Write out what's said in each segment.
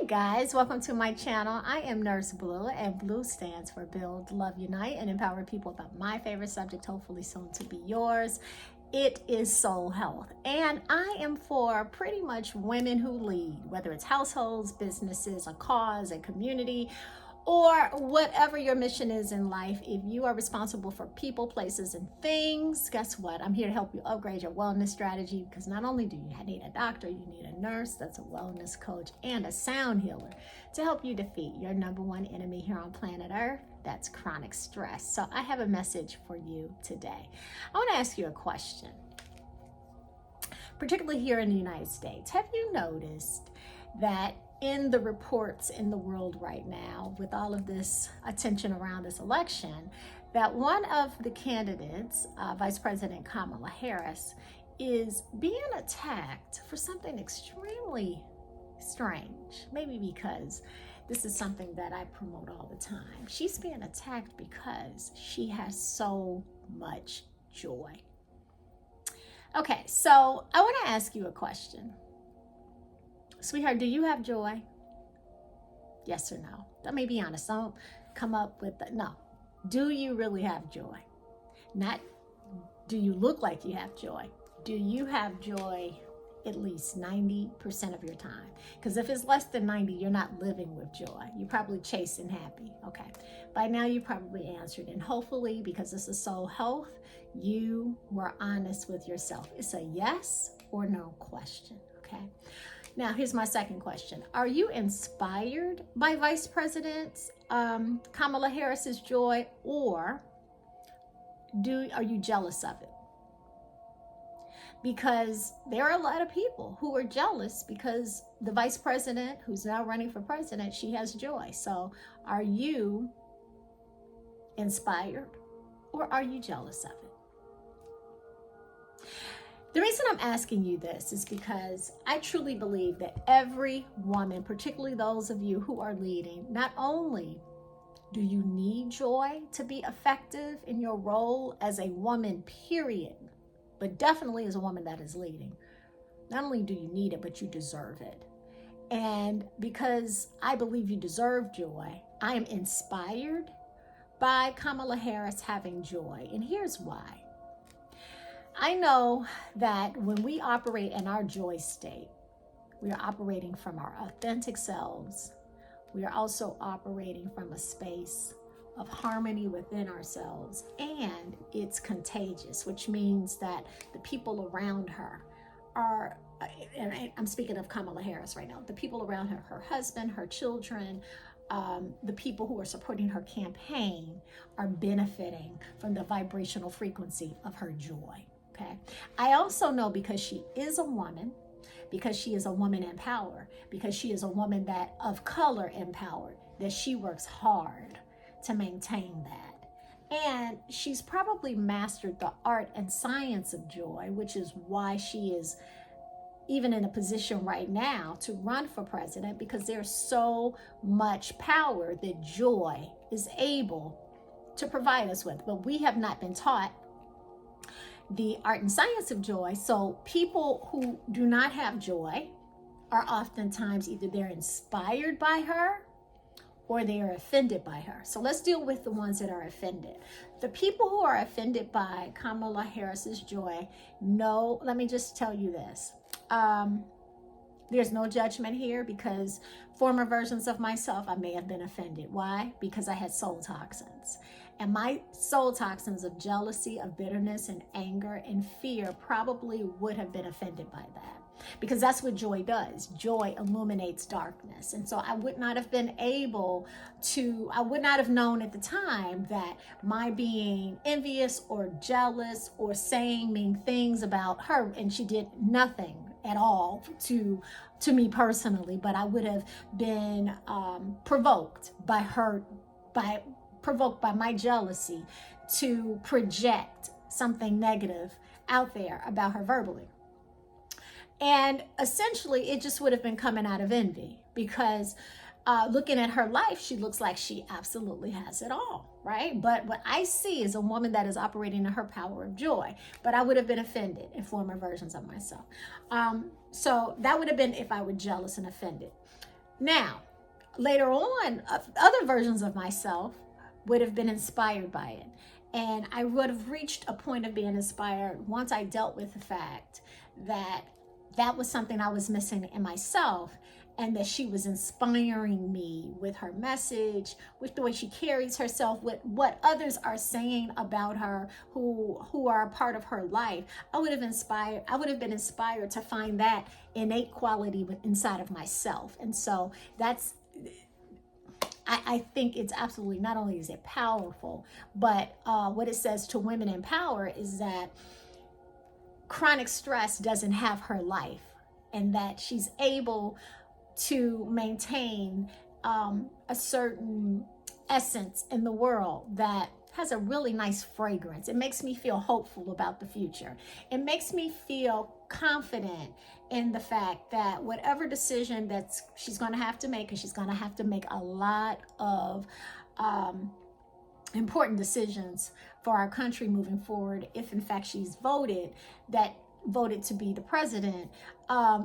Hey guys, welcome to my channel. I am Nurse Blue, and Blue stands for Build, Love, Unite, and Empower people about my favorite subject, hopefully soon to be yours. It is soul health, and I am for pretty much women who lead, whether it's households, businesses, a cause, a community, or whatever your mission is in life. If you are responsible for people, places, and things, guess what? I'm here to help you upgrade your wellness strategy, because not only do you need a doctor, you need a nurse that's a wellness coach and a sound healer to help you defeat your number one enemy here on planet Earth. That's chronic stress. So I have a message for you today. I want to ask you a question, particularly here in the United States. Have you noticed that in the reports in the world right now, with all of this attention around this election, that one of the candidates, Vice President Kamala Harris, is being attacked for something extremely strange? Maybe because this is something that I promote all the time. She's being attacked because she has so much joy. Okay, so I want to ask you a question. Sweetheart, do you have joy? Yes or no? Let me be honest. Don't come up with no. Do you really have joy? Not do you look like you have joy? Do you have joy at least 90% of your time? Because if it's less than 90, you're not living with joy. You're probably chasing happy. Okay. By now you probably answered, and hopefully, because this is soul health, you were honest with yourself. It's a yes or no question. Okay. Now, here's my second question. Are you inspired by Vice President Kamala Harris's joy, or are you jealous of it? Because there are a lot of people who are jealous because the vice president, who's now running for president, she has joy. So are you inspired, or are you jealous of it? The reason I'm asking you this is because I truly believe that every woman, particularly those of you who are leading, not only do you need joy to be effective in your role as a woman, period, but definitely as a woman that is leading. Not only do you need it, but you deserve it. And because I believe you deserve joy, I am inspired by Kamala Harris having joy. And here's why. I know that when we operate in our joy state, we are operating from our authentic selves. We are also operating from a space of harmony within ourselves, and it's contagious, which means that the people around her are, and I'm speaking of Kamala Harris right now, the people around her, her husband, her children, the people who are supporting her campaign are benefiting from the vibrational frequency of her joy. Okay. I also know, because she is a woman, because she is a woman in power, because she is a woman that of color empowered, that she works hard to maintain that. And she's probably mastered the art and science of joy, which is why she is even in a position right now to run for president, because there's so much power that joy is able to provide us with. But we have not been taught the art and science of joy. So people who do not have joy are oftentimes either they're inspired by her or they are offended by her. So let's deal with the ones that are offended. The people who are offended by Kamala Harris's joy, no, let me just tell you this. There's no judgment here, because former versions of myself, I may have been offended. Why? Because I had soul toxins. And my soul toxins of jealousy, of bitterness, and anger, and fear probably would have been offended by that. Because that's what joy does. Joy illuminates darkness. And so I would not have been able to, I would not have known at the time that my being envious or jealous or saying mean things about her, and she did nothing at all to me personally, but I would have been provoked by her, provoked by my jealousy to project something negative out there about her verbally. And essentially, it just would have been coming out of envy, because looking at her life, she looks like she absolutely has it all, right? But what I see is a woman that is operating in her power of joy. But I would have been offended in former versions of myself. So that would have been if I were jealous and offended. Now, later on, other versions of myself would have been inspired by it. And I would have reached a point of being inspired once I dealt with the fact that that was something I was missing in myself, and that she was inspiring me with her message, with the way she carries herself, with what others are saying about her who are a part of her life. I would have been inspired to find that innate quality inside of myself. And so that's, I think it's absolutely, not only is it powerful, but what it says to women in power is that chronic stress doesn't have her life, and that she's able to maintain a certain essence in the world that has a really nice fragrance. It makes me feel hopeful about the future. It makes me feel confident in the fact that whatever decision that she's going to have to make, because she's going to have to make a lot of important decisions for our country moving forward, if in fact she's voted to be the president,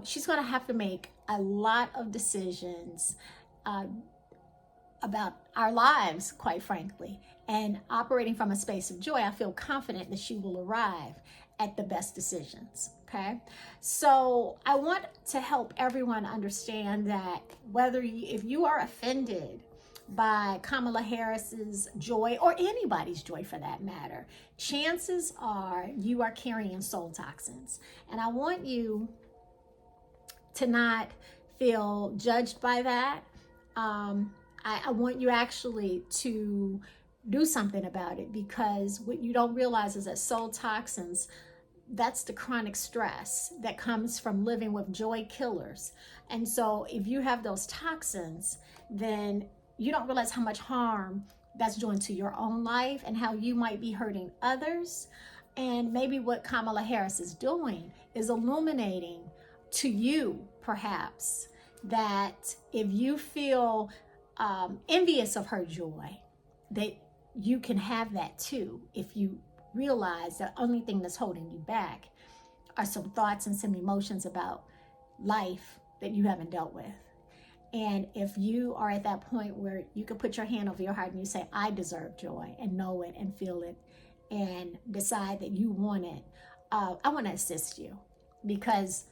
she's going to have to make a lot of decisions about our lives, quite frankly. And operating from a space of joy, I feel confident that she will arrive at the best decisions. Okay, so I want to help everyone understand that if you are offended by Kamala Harris's joy, or anybody's joy for that matter, chances are you are carrying soul toxins. And I want you to not feel judged by that. I want you actually to do something about it, because what you don't realize is that soul toxins, that's the chronic stress that comes from living with joy killers. And so if you have those toxins, then you don't realize how much harm that's doing to your own life, and how you might be hurting others. And maybe what Kamala Harris is doing is illuminating to you, perhaps, that if you feel envious of her joy, that you can have that too, if you realize the only thing that's holding you back are some thoughts and some emotions about life that you haven't dealt with. And if you are at that point where you can put your hand over your heart and you say, I deserve joy, and know it and feel it and decide that you want it, I want to assist you. Because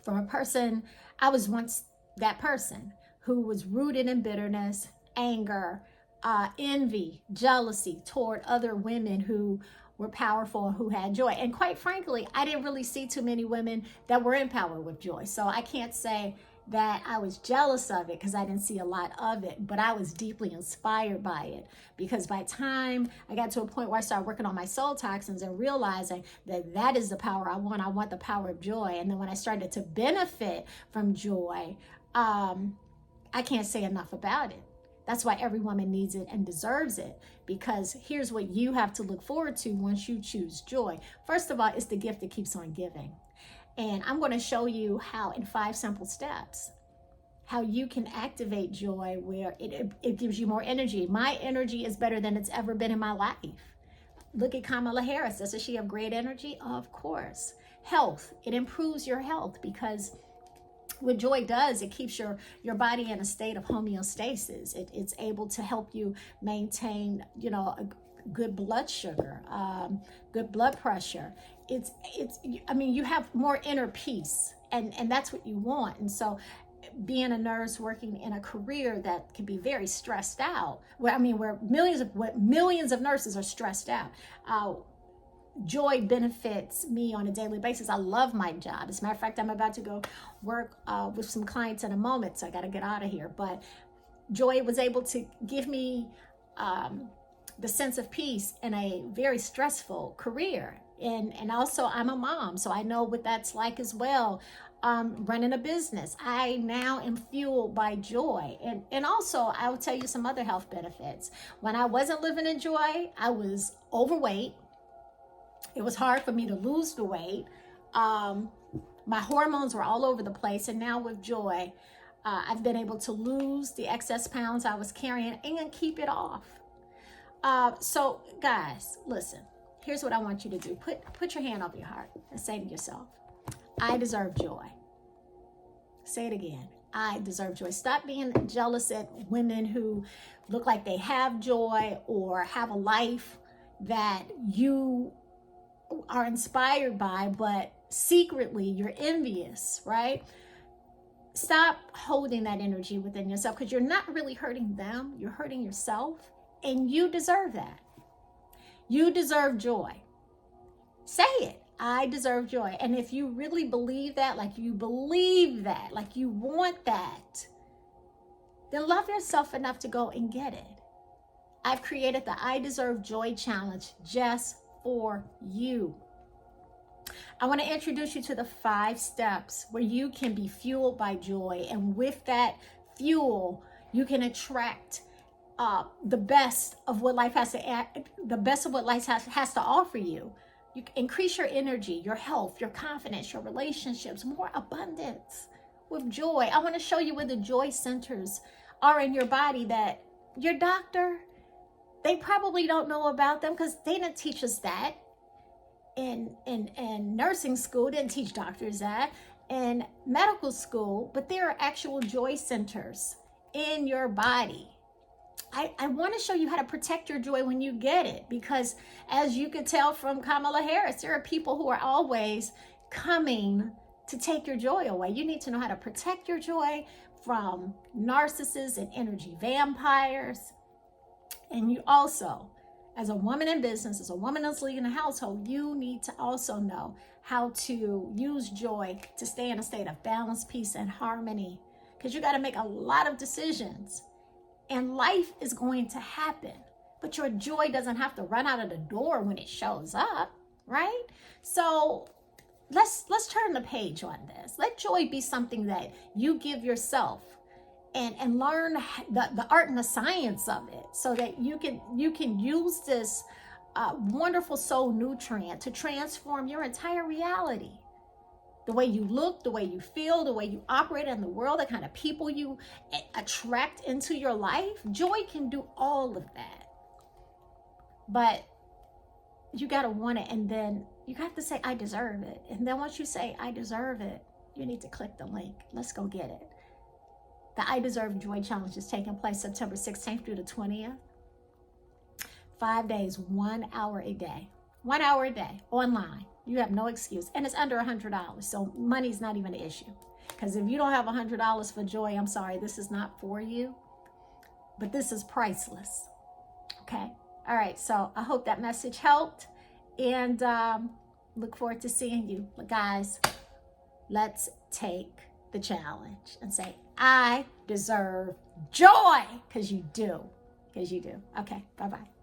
from a person, I was once that person who was rooted in bitterness, anger, envy, jealousy toward other women who were powerful and who had joy. And quite frankly, I didn't really see too many women that were in power with joy. So I can't say that I was jealous of it, because I didn't see a lot of it, but I was deeply inspired by it. Because by the time I got to a point where I started working on my soul toxins and realizing that that is the power I want the power of joy. And then when I started to benefit from joy, I can't say enough about it. That's why every woman needs it and deserves it, because here's what you have to look forward to once you choose joy. First of all, it's the gift that keeps on giving. And I'm going to show you how, in 5 simple steps, how you can activate joy where it gives you more energy. My energy is better than it's ever been in my life. Look at Kamala Harris. Doesn't she have great energy? Of course. Health. It improves your health, because what joy does, it keeps your body in a state of homeostasis. It's able to help you maintain, a good blood sugar, good blood pressure. You have more inner peace, and that's what you want. And so being a nurse, working in a career that can be very stressed out, where millions of nurses are stressed out, joy benefits me on a daily basis. I love my job. As a matter of fact, I'm about to go work with some clients in a moment, so I got to get out of here. But joy was able to give me the sense of peace in a very stressful career. And also, I'm a mom, so I know what that's like as well. Running a business, I now am fueled by joy. And also, I will tell you some other health benefits. When I wasn't living in joy, I was overweight. It was hard for me to lose the weight. My hormones were all over the place. And now with joy, I've been able to lose the excess pounds I was carrying and keep it off. So guys, listen, here's what I want you to do. Put your hand over your heart and say to yourself, I deserve joy. Say it again. I deserve joy. Stop being jealous at women who look like they have joy or have a life that you are inspired by, but secretly you're envious, right? Stop holding that energy within yourself, because you're not really hurting them, you're hurting yourself, and you deserve that. You deserve joy. Say it. I deserve joy. And if you really believe that, like you believe that, like you want that, then love yourself enough to go and get it. I've created the I Deserve Joy Challenge just for you. I want to introduce you to the 5 steps where you can be fueled by joy. And with that fuel, you can attract the best of what life has to offer you. You can increase your energy, your health, your confidence, your relationships, more abundance with joy. I want to show you where the joy centers are in your body that your doctor, they probably don't know about them, because they didn't teach us that. In nursing school, didn't teach doctors that. In medical school, but there are actual joy centers in your body. I want to show you how to protect your joy when you get it, because as you could tell from Kamala Harris, there are people who are always coming to take your joy away. You need to know how to protect your joy from narcissists and energy vampires. And you also, as a woman in business, as a woman that's leading a household, you need to also know how to use joy to stay in a state of balance, peace, and harmony, because you got to make a lot of decisions. And life is going to happen, but your joy doesn't have to run out of the door when it shows up, right? So let's turn the page on this. Let joy be something that you give yourself, and learn the art and the science of it, so that you can use this wonderful soul nutrient to transform your entire reality. The way you look, the way you feel, the way you operate in the world, the kind of people you attract into your life. Joy can do all of that. But you got to want it, and then you have to say, I deserve it. And then once you say, I deserve it, you need to click the link. Let's go get it. The I Deserve Joy Challenge is taking place September 16th through the 20th. 5 days, 1 hour a day. 1 hour a day, online. You have no excuse. And it's under $100. So money's not even an issue. Because if you don't have $100 for joy, I'm sorry, this is not for you. But this is priceless. Okay? All right. So I hope that message helped. And look forward to seeing you. But guys, let's take the challenge and say, I deserve joy. Because you do. Because you do. Okay. Bye-bye.